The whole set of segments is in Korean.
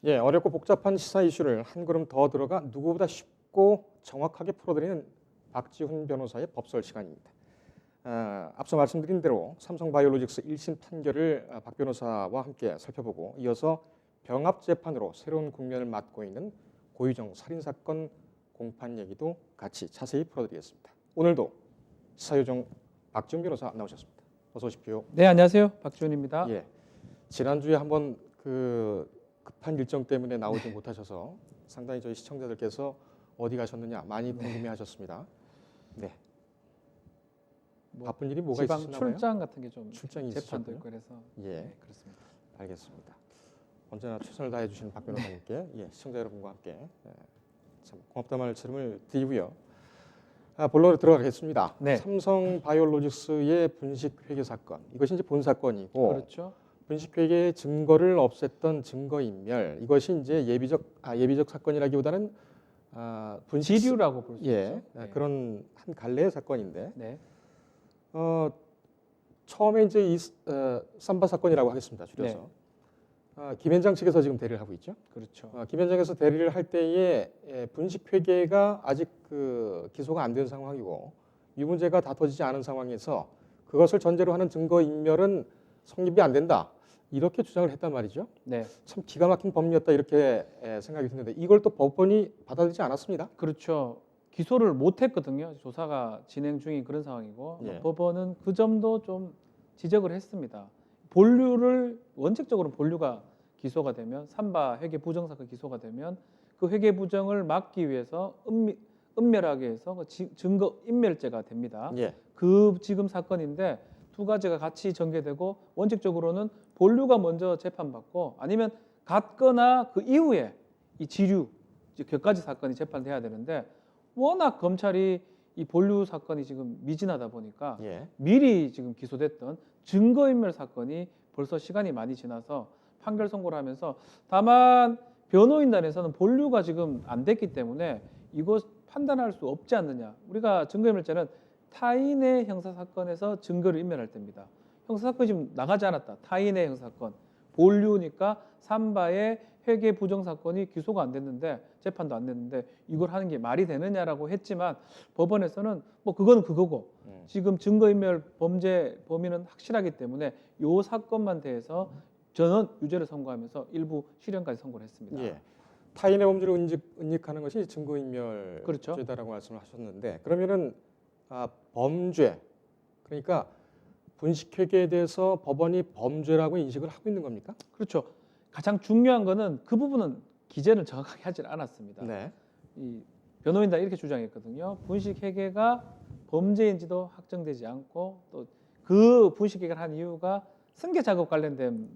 예, 어렵고 복잡한 시사 이슈를 한 걸음 더 들어가 누구보다 쉽고 정확하게 풀어드리는 박지훈 변호사의 법설 시간입니다. 앞서 말씀드린 대로 삼성바이오로직스 1심 판결을 박 변호사와 함께 살펴보고 이어서 병합 재판으로 새로운 국면을 맞고 있는 고유정 살인사건 공판 얘기도 같이 자세히 풀어드리겠습니다. 오늘도 시사요정 박지훈 변호사 나오셨습니다. 어서 오십시오. 네, 안녕하세요. 박지훈입니다. 예, 지난주에 한번 급한 일정 때문에 나오지 못하셔서 상당히 저희 시청자들께서 어디 가셨느냐 많이 궁금해하셨습니다. 네. 바쁜 일이 뭐가 지방 있으시나 봐요? 출장 같은 게 좀 출장이 재판도 있으셨군요. 있고 그래서 예, 네, 그렇습니다. 알겠습니다. 언제나 최선을 다해 주시는 박 변호사님께 시청자 여러분과 함께 참 고맙다 말씀을 드리고요. 본론으로 들어가겠습니다. 네. 삼성 바이오로직스의 분식 회계 사건, 이것이 이제 본 사건이고 그렇죠. 분식 회계의 증거를 없앴던 증거 인멸, 이것이 이제 예비적 사건이라기보다는 분식 지류라고 볼 수 있죠. 네. 그런 한 갈래의 사건인데 네. 처음에 이제 이 삼바 사건이라고 하겠습니다. 줄여서 김현장 측에서 지금 대리를 하고 있죠. 그렇죠. 김현장에서 대리를 할 때에 분식 회계가 아직 기소가 안 된 상황이고 유문제가 다퉈지지 않은 상황에서 그것을 전제로 하는 증거 인멸은 성립이 안 된다. 이렇게 주장을 했단 말이죠. 네. 참 기가 막힌 법리였다 이렇게 생각이 드는데 이걸 또 법원이 받아들이지 않았습니다. 그렇죠. 기소를 못 했거든요. 조사가 진행 중인 그런 상황이고 예. 법원은 그 점도 좀 지적을 했습니다. 본류를 원칙적으로 본류가 기소가 되면 삼바 회계 부정 사건 기소가 되면 그 회계 부정을 막기 위해서 은멸하기 위해서 그 증거 인멸죄가 됩니다. 예. 그 지금 사건인데 두 가지가 같이 전개되고 원칙적으로는 본류가 먼저 재판받고 아니면 같거나 그 이후에 이 지류 격가지 사건이 재판돼야 되는데 워낙 검찰이 이 본류 사건이 지금 미진하다 보니까 미리 지금 기소됐던 증거인멸 사건이 벌써 시간이 많이 지나서 판결 선고를 하면서 다만 변호인단에서는 본류가 지금 안 됐기 때문에 이거 판단할 수 없지 않느냐. 우리가 증거인멸죄는 타인의 형사사건에서 증거를 인멸할 때입니다. 형사사건이 지금 나가지 않았다. 타인의 형사사건. 본류니까 삼바의 회계 부정사건이 기소가 안 됐는데 재판도 안 됐는데 이걸 하는 게 말이 되느냐라고 했지만 법원에서는 뭐 그거는 그거고 지금 증거인멸 범죄 범위는 확실하기 때문에 이 사건만 대해서 전원 유죄를 선고하면서 일부 실형까지 선고를 했습니다. 예. 타인의 범죄를 은닉하는 것이 증거인멸죄다라고 그렇죠. 말씀을 하셨는데 그러면은 범죄 그러니까 분식회계에 대해서 법원이 범죄라고 인식을 하고 있는 겁니까? 그렇죠. 가장 중요한 거는 그 부분은 기재를 정확하게 하지 않았습니다. 네. 이 변호인단 이렇게 주장했거든요. 분식회계가 범죄인지도 확정되지 않고 또 그 분식회계를 한 이유가 승계 작업 관련된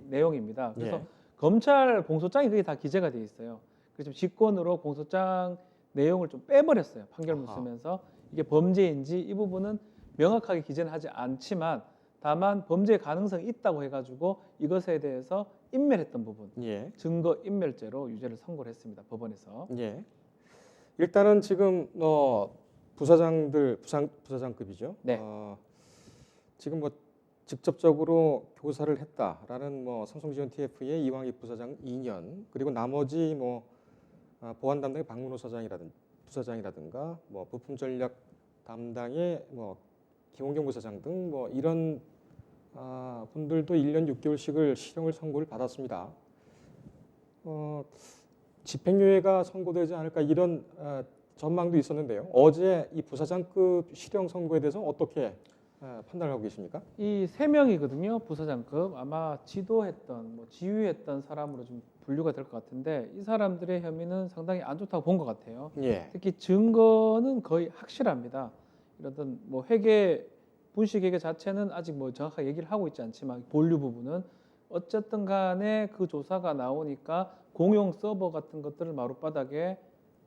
내용입니다. 그래서 검찰 공소장이 그게 다 기재가 돼 있어요. 그래서 직권으로 공소장 내용을 좀 빼버렸어요. 판결문 쓰면서 이게 범죄인지 이 부분은 명확하게 기재는 하지 않지만 다만 범죄 가능성이 있다고 해가지고 이것에 대해서 인멸했던 부분, 증거 인멸죄로 유죄를 선고를 했습니다. 법원에서. 예. 일단은 지금 부사장급이죠. 네. 지금 직접적으로 교사를 했다라는 삼성지원 TF의 이왕익 부사장 2년 그리고 나머지 보안 담당의 박문호 부사장이라든가 부품 전략 담당의 김홍경 부사장 등 이런 분들도 1년 6개월씩을 실형을 선고를 받았습니다. 집행유예가 선고되지 않을까 이런 전망도 있었는데요. 어제 이 부사장급 실형 선고에 대해서 어떻게 판단을 하고 계십니까? 이 3명이거든요. 부사장급 아마 지도했던 지휘했던 사람으로 좀 분류가 될 것 같은데 이 사람들의 혐의는 상당히 안 좋다고 본 것 같아요. 특히 증거는 거의 확실합니다. 이런 분식회계 자체는 아직 정확하게 얘기를 하고 있지 않지만 본류 부분은 어쨌든 간에 그 조사가 나오니까 공용 서버 같은 것들을 마룻바닥에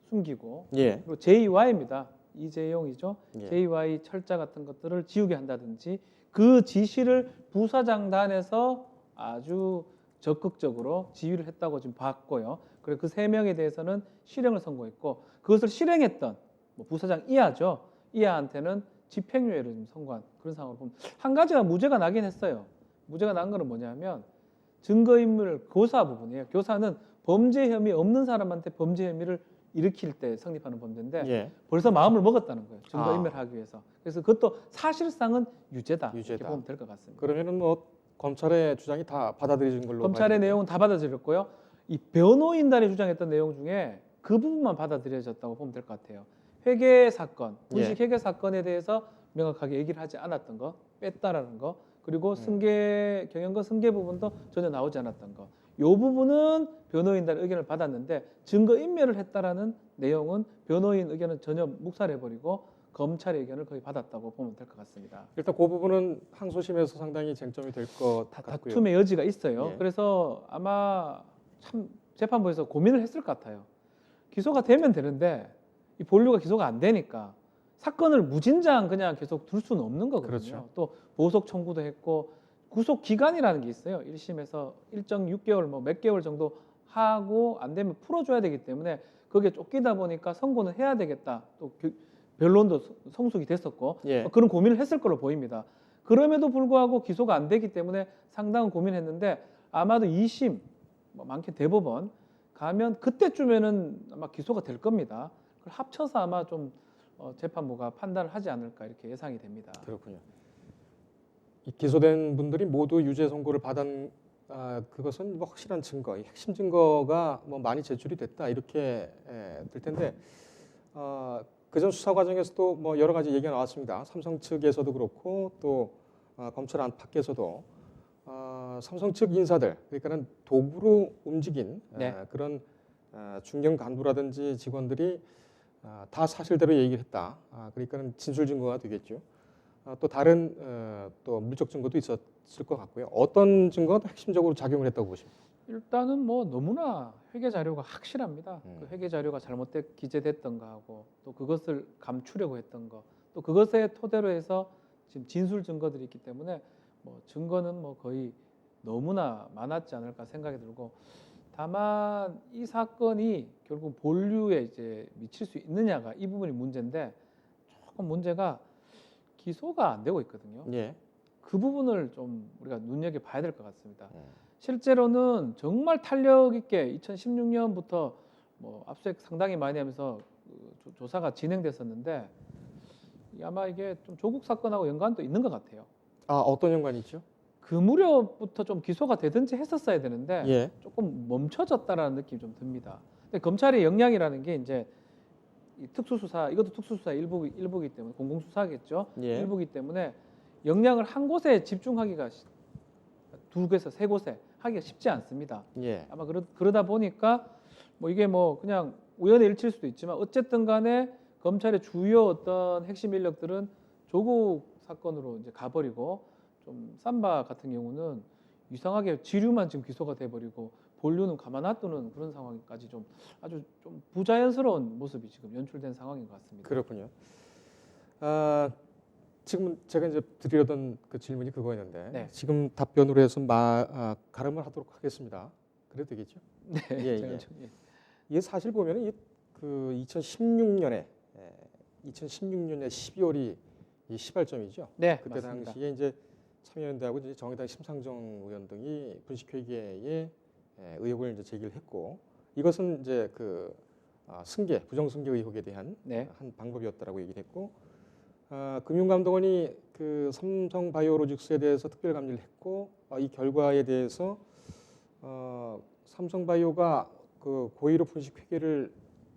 숨기고 그리고 JY입니다. 이재용이죠. JY 철자 같은 것들을 지우게 한다든지 그 지시를 부사장단에서 아주 적극적으로 지휘를 했다고 지금 봤고요. 그리고 그 3명에 대해서는 실형을 선고했고 그것을 실행했던 부사장 이하죠. 이하한테는 집행유예를 좀 선고한 그런 상황으로 보면 한 가지가 무죄가 나긴 했어요. 무죄가 난 거는 뭐냐면 증거인물 교사 부분이에요. 교사는 범죄 혐의 없는 사람한테 범죄 혐의를 일으킬 때 성립하는 범죄인데 예. 벌써 마음을 먹었다는 거예요. 증거 아. 인멸하기 위해서. 그래서 그것도 사실상은 유죄다. 이렇게 유죄다. 보면 될 것 같습니다. 그러면은 뭐 검찰의 주장이 다 받아들여진 걸로 검찰의 봐야겠네요. 내용은 다 받아들였고요. 이 변호인단이 주장했던 내용 중에 그 부분만 받아들여졌다고 보면 될 것 같아요. 회계 사건, 분식 회계 사건에 대해서 명확하게 얘기를 하지 않았던 거, 뺐다라는 거, 그리고 승계 경영권 승계 부분도 전혀 나오지 않았던 거. 이 부분은 변호인단 의견을 받았는데 증거 인멸을 했다라는 내용은 변호인 의견은 전혀 묵살해버리고 검찰의 의견을 거의 받았다고 보면 될 것 같습니다. 일단 그 부분은 항소심에서 상당히 쟁점이 될 것 같고요. 다툼의 여지가 있어요. 예. 그래서 아마 참 재판부에서 고민을 했을 것 같아요. 기소가 되면 되는데 이 본류가 기소가 안 되니까 사건을 무진장 그냥 계속 둘 수는 없는 거거든요. 그렇죠. 또 보석 청구도 했고 구속 기간이라는 게 있어요. 1심에서 일정 6개월 뭐 몇 개월 정도 하고 안 되면 풀어줘야 되기 때문에 거기에 쫓기다 보니까 선고는 해야 되겠다. 또 변론도 성숙이 됐었고 예. 그런 고민을 했을 걸로 보입니다. 그럼에도 불구하고 기소가 안 되기 때문에 상당한 고민했는데 아마도 2심, 뭐 많게 대법원 가면 그때쯤에는 아마 기소가 될 겁니다. 그걸 합쳐서 아마 좀 재판부가 판단을 하지 않을까 이렇게 예상이 됩니다. 그렇군요. 이 기소된 분들이 모두 유죄 선고를 받은 그것은 뭐 확실한 증거, 이 핵심 증거가 뭐 많이 제출이 됐다 이렇게 될 텐데 그전 수사 과정에서도 뭐 여러 가지 얘기가 나왔습니다. 삼성 측에서도 그렇고 또 검찰 안팎에서도 삼성 측 인사들 그러니까는 도구로 움직인 네. 그런 중견 간부라든지 직원들이 다 사실대로 얘기를 했다. 그러니까는 진술 증거가 되겠죠. 또 다른 또 물적 증거도 있었을 것 같고요. 어떤 증거가 핵심적으로 작용을 했다고 보십니까? 일단은 뭐 너무나 회계 자료가 확실합니다. 그 회계 자료가 잘못돼 기재됐던 거하고 또 그것을 감추려고 했던 거, 또 그것에 토대로 해서 지금 진술 증거들이 있기 때문에 뭐 증거는 뭐 거의 너무나 많았지 않을까 생각이 들고 다만 이 사건이 결국 본류에 이제 미칠 수 있느냐가 이 부분이 문제인데 조금 문제가 기소가 안 되고 있거든요. 예. 그 부분을 좀 우리가 눈여겨 봐야 될 것 같습니다. 실제로는 정말 탄력 있게 2016년부터 뭐 압수수색 상당히 많이 하면서 조사가 진행됐었는데 아마 이게 좀 조국 사건하고 연관도 있는 것 같아요. 어떤 연관이 있죠? 그 무렵부터 좀 기소가 되든지 했었어야 되는데 예. 조금 멈춰졌다라는 느낌이 좀 듭니다. 근데 검찰의 역량이라는 게 이제 이 특수수사 이것도 특수수사 일부기 때문에 공공수사겠죠. 예. 일부기 때문에 역량을 한 곳에 집중하기가 두 곳에서 세 곳에 하기가 쉽지 않습니다. 예. 아마 그러다 보니까 뭐 이게 뭐 그냥 우연의 일치일 수도 있지만 어쨌든 간에 검찰의 주요 어떤 핵심 인력들은 조국 사건으로 이제 가버리고 좀 삼바 같은 경우는 이상하게 지류만 지금 기소가 돼버리고 본류는 가만 놔두는 그런 상황까지 좀 아주 좀 부자연스러운 모습이 지금 연출된 상황인 것 같습니다. 그렇군요. 지금 제가 이제 드리려던 그 질문이 그거였는데 네. 지금 답변으로 해서 가름을 하도록 하겠습니다. 그래도 되겠죠? 네, 예, 제가 예. 좀, 이게 사실 보면은 그 2016년에 12월이 이 시발점이죠. 네, 그때 맞습니다. 당시에 이제 참여연대하고 이제 정의당 심상정 의원 등이 분식회계에 의혹을 이제 제기를 했고 이것은 이제 그 승계 부정승계 의혹에 대한 네. 한 방법이었다라고 얘기를 했고 금융감독원이 그 삼성바이오로직스에 대해서 특별감리를 했고 이 결과에 대해서 삼성바이오가 그 고의로 분식회계를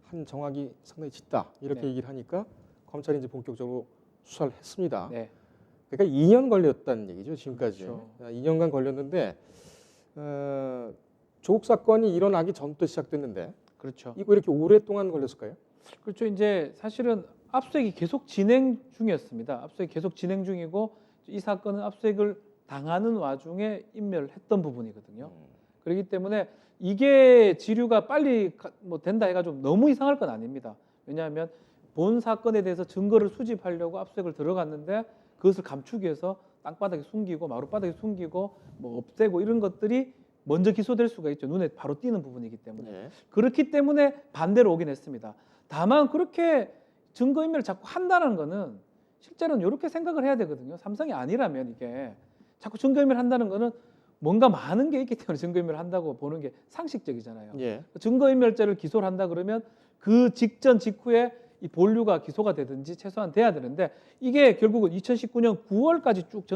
한 정황이 상당히 짙다 이렇게 네. 얘기를 하니까 검찰이 이제 본격적으로 수사를 했습니다. 네. 그러니까 2년 걸렸다는 얘기죠 지금까지. 그렇죠. 2년간 걸렸는데 조국 사건이 일어나기 전부터 시작됐는데 그렇죠. 이거 이렇게 오랫동안 걸렸을까요? 그렇죠. 이제 사실은 압수수색이 계속 진행 중이었습니다. 압수수색이 계속 진행 중이고 이 사건은 압수수색을 당하는 와중에 인멸을 했던 부분이거든요. 그렇기 때문에 이게 지류가 빨리 뭐 된다 해가지고 너무 이상할 건 아닙니다. 왜냐하면 본 사건에 대해서 증거를 수집하려고 압수수색을 들어갔는데 그것을 감추기 위해서 땅바닥에 숨기고 마룻바닥에 숨기고 뭐 없애고 이런 것들이 먼저 기소될 수가 있죠. 눈에 바로 띄는 부분이기 때문에. 네. 그렇기 때문에 반대로 오긴 했습니다. 다만 그렇게 증거인멸을 자꾸 한다는 거는 실제로는 이렇게 생각을 해야 되거든요. 삼성이 아니라면 이게 자꾸 증거인멸 한다는 거는 뭔가 많은 게 있기 때문에 증거인멸을 한다고 보는 게 상식적이잖아요. 예. 증거인멸죄를 기소를 한다 그러면 그 직전 직후에 이 본류가 기소가 되든지 최소한 돼야 되는데 이게 결국은 2019년 9월까지 쭉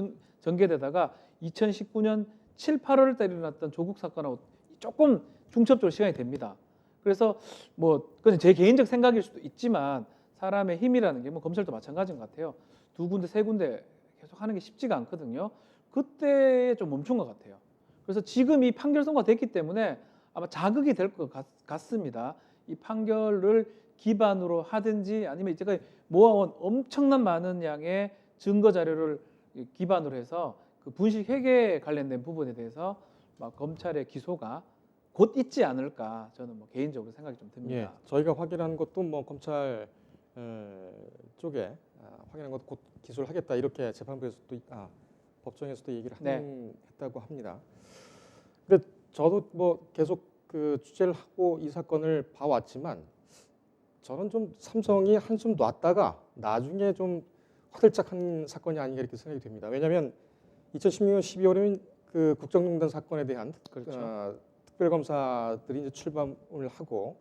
전개되다가 2019년 7, 8월 때 일어났던 조국 사건하고 조금 중첩적으로 시간이 됩니다. 그래서 뭐 그건 제 개인적 생각일 수도 있지만 사람의 힘이라는 게 뭐 검찰도 마찬가지인 것 같아요. 두 군데 세 군데 계속 하는 게 쉽지가 않거든요. 그때 좀 멈춘 것 같아요. 그래서 지금 이 판결 선고됐기 때문에 아마 자극이 될 것 같습니다. 이 판결을 기반으로 하든지 아니면 이제까지 모아온 엄청난 많은 양의 증거 자료를 기반으로 해서 그 분식 회계에 관련된 부분에 대해서 막 검찰의 기소가 곧 있지 않을까 저는 뭐 개인적으로 생각이 좀 듭니다. 예. 저희가 확인한 것도 뭐 검찰 쪽에 확인한 것도 곧 기소를 하겠다 이렇게 재판부에서도 법정에서도 얘기를 했다고 합니다. 근데 저도 뭐 계속 그 취재를 하고 이 사건을 봐왔지만 저는 좀 삼성이 한숨 놨다가 나중에 좀 화들짝한 사건이 아닌가 이렇게 생각이 됩니다. 왜냐하면 2016년 12월에는 그 국정농단 사건에 대한 그렇죠. 특별검사들이 이제 출범을 하고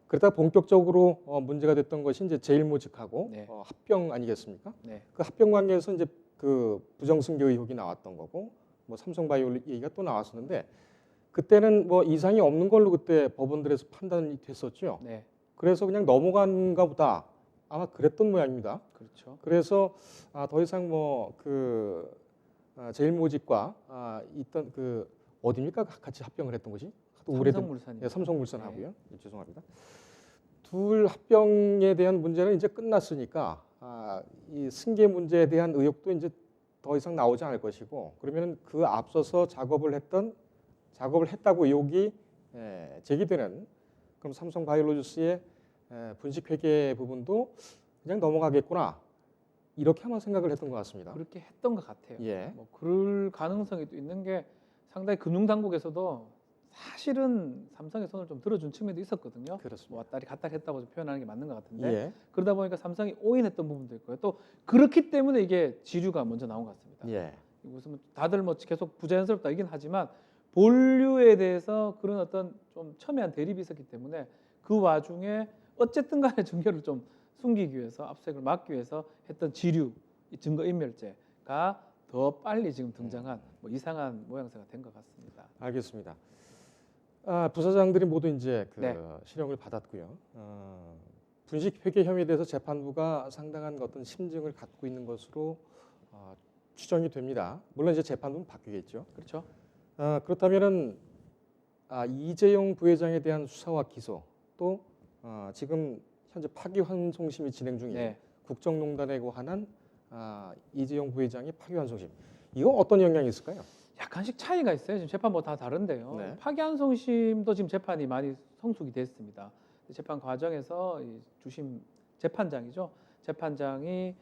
그러다가 본격적으로 문제가 됐던 것이 이제 제일모직하고 네. 합병 아니겠습니까? 네. 그 합병 관계에서 이제 그 부정승계 의혹이 나왔던 거고 뭐 삼성바이오 얘기가 또 나왔었는데 그때는 뭐 이상이 없는 걸로 그때 법원들에서 판단이 됐었죠. 네. 그래서 그냥 넘어간가 보다 아마 그랬던 모양입니다. 그렇죠. 그래서 더 이상 뭐 그 제일모직과 있던 그 어디입니까? 같이 합병을 했던 것이 삼성물산이. 예, 삼성물산하고요. 예, 죄송합니다. 둘 합병에 대한 문제는 이제 끝났으니까 이 승계 문제에 대한 의혹도 이제 더 이상 나오지 않을 것이고 그러면 그 앞서서 작업을 했다고 의혹이 제기되는 그럼 삼성바이오로직스의 분식 회계 부분도 그냥 넘어가겠구나 이렇게 아마 생각을 했던 것 같습니다. 그렇게 했던 것 같아요. 예. 뭐 그럴 가능성이 또 있는 게 상당히 금융당국에서도 사실은 삼성의 손을 좀 들어준 측면도 있었거든요. 그렇습니다. 뭐 왔다리 갔다리 했다고 좀 표현하는 게 맞는 것 같은데 예. 그러다 보니까 삼성이 오인했던 부분도 있고요. 또 그렇기 때문에 이게 지류가 먼저 나온 것 같습니다. 예. 무슨 다들 뭐 계속 부자연스럽다 이긴 하지만 본류에 대해서 그런 어떤 좀 첨예한 대립이 있었기 때문에 그 와중에 어쨌든 간에 증거를 좀 숨기기 위해서 압수수색을 막기 위해서 했던 지류, 이 증거인멸죄가 더 빨리 지금 등장한 뭐 이상한 모양새가 된 것 같습니다. 알겠습니다. 부사장들이 모두 이제 그 네. 실형을 받았고요. 분식 회계 혐의에 대해서 재판부가 상당한 어떤 심증을 갖고 있는 것으로 추정이 됩니다. 물론 이제 재판부는 바뀌겠죠. 그렇죠? 그렇다면은 이재용 부회장에 대한 수사와 기소 또 지금 현재 파기환송심이 진행 중인 네. 국정농단에 관한 이재용 부회장의 파기환송심 이거 어떤 영향이 있을까요? 약간씩 차이가 있어요. 지금 재판 뭐 다 다른데요. 네. 파기환송심도 지금 재판이 많이 성숙이 됐습니다. 재판 과정에서 이 주심 재판장이죠. 재판장이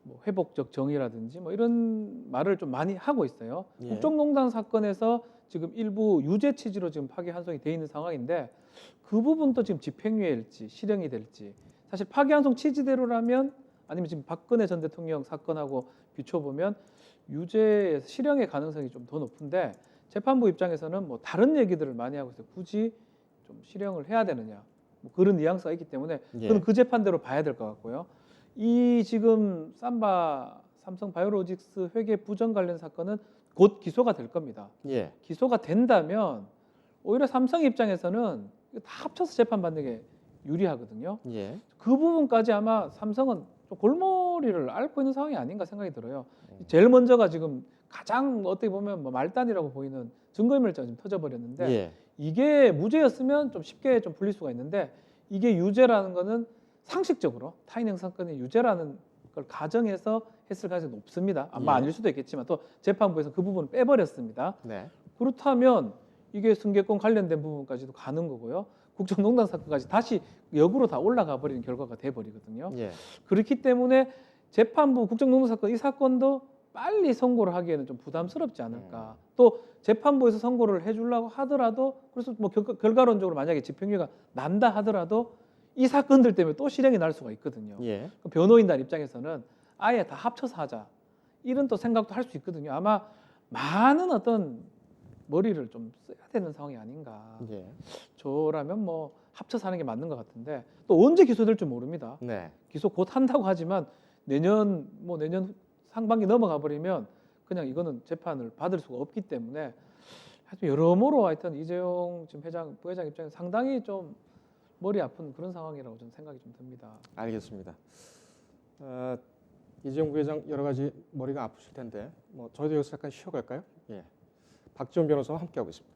뭐 회복적 정의라든지 뭐 이런 말을 좀 많이 하고 있어요. 예. 국정농단 사건에서 지금 일부 유죄 취지로 지금 파기환송이 돼 있는 상황인데 그 부분도 지금 집행유예일지 실형이 될지 사실 파기환송 취지대로라면 아니면 지금 박근혜 전 대통령 사건하고 비춰보면 유죄에서 실형의 가능성이 좀 더 높은데 재판부 입장에서는 뭐 다른 얘기들을 많이 하고 있어요. 굳이 좀 실형을 해야 되느냐 뭐 그런 뉘앙스가 있기 때문에 예. 그건 그 재판대로 봐야 될 것 같고요. 이 지금 삼성바이오로직스 회계 부정 관련 사건은 곧 기소가 될 겁니다. 예. 기소가 된다면 오히려 삼성 입장에서는 이거 다 합쳐서 재판받는 게 유리하거든요. 예. 그 부분까지 아마 삼성은 좀 골머리를 앓고 있는 상황이 아닌가 생각이 들어요. 제일 먼저가 지금 가장 어떻게 보면 뭐 말단이라고 보이는 증거인멸죄가 지금 터져버렸는데 예. 이게 무죄였으면 좀 쉽게 좀 풀릴 수가 있는데 이게 유죄라는 거는 상식적으로 타인행 사건이 유죄라는 걸 가정해서 했을 가능성이 높습니다. 아마 예. 아닐 수도 있겠지만 또 재판부에서 그 부분을 빼버렸습니다. 네. 그렇다면 이게 승계권 관련된 부분까지도 가는 거고요. 국정농단 사건까지 다시 역으로 다 올라가 버리는 결과가 돼 버리거든요. 예. 그렇기 때문에 재판부 국정농단 사건 이 사건도 빨리 선고를 하기에는 좀 부담스럽지 않을까. 또 재판부에서 선고를 해주려고 하더라도 그래서 뭐 결과론적으로 만약에 집행유예가 난다 하더라도 이 사건들 때문에 또 실형이 날 수가 있거든요. 예. 그 변호인단 입장에서는 아예 다 합쳐서 하자 이런 또 생각도 할 수 있거든요. 아마 많은 어떤 머리를 좀 써야 되는 상황이 아닌가. 예. 저라면 뭐 합쳐서 하는 게 맞는 것 같은데 또 언제 기소될 줄 모릅니다. 네. 기소 곧 한다고 하지만 내년 상반기 넘어가 버리면 그냥 이거는 재판을 받을 수가 없기 때문에 하여튼 여러모로 하여튼 이재용 지금 부회장 입장에 상당히 좀 머리 아픈 그런 상황이라고 저는 생각이 좀 듭니다. 알겠습니다. 이재용 부회장 여러 가지 머리가 아프실 텐데 뭐 저희도 여기서 잠깐 쉬어갈까요? 예. 박지원 변호사와 함께하고 있습니다.